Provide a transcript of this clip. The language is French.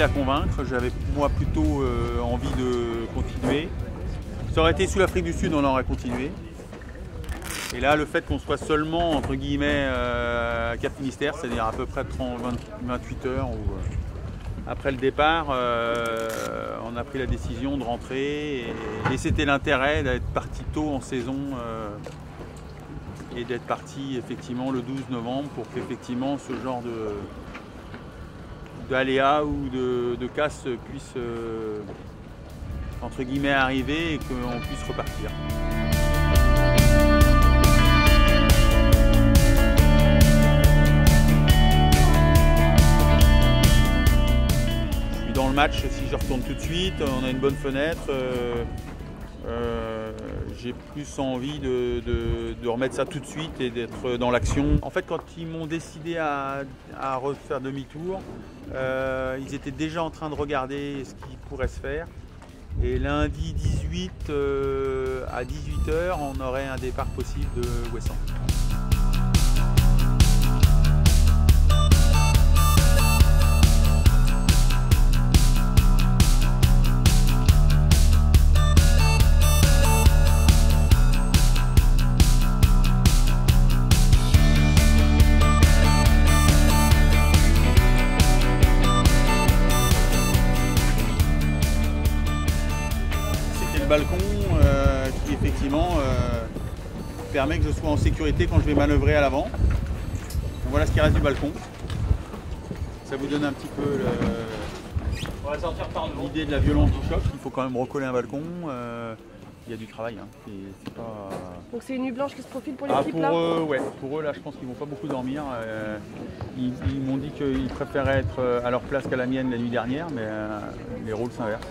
difficile à convaincre. J'avais moi plutôt envie de continuer. Ça aurait été sous l'Afrique du Sud, on aurait continué. Et là, le fait qu'on soit seulement, entre guillemets, à Cap Finistère, c'est-à-dire à peu près 28 heures après le départ, on a pris la décision de rentrer. Et c'était l'intérêt d'être parti tôt en saison et d'être parti effectivement le 12 novembre pour qu'effectivement ce genre d'aléas ou de casse puisse entre guillemets arriver et qu'on puisse repartir. Je suis dans le match si je retourne tout de suite, on a une bonne fenêtre. J'ai plus envie de remettre ça tout de suite et d'être dans l'action. En fait, quand ils m'ont décidé à refaire demi-tour, ils étaient déjà en train de regarder ce qui pourrait se faire. Et lundi 18 à 18 h, on aurait un départ possible de Ouessant. Balcon qui effectivement permet que je sois en sécurité quand je vais manœuvrer à l'avant. Voilà ce qui reste du balcon. Ça vous donne un petit peu l'idée de la violence du choc. Il faut quand même recoller un balcon. Il y a du travail. Hein. C'est pas... Donc c'est une nuit blanche qui se profile pour l'équipe là? Ouais. Pour eux là, je pense qu'ils vont pas beaucoup dormir. Ils m'ont dit qu'ils préféraient être à leur place qu'à la mienne la nuit dernière, mais les rôles s'inversent.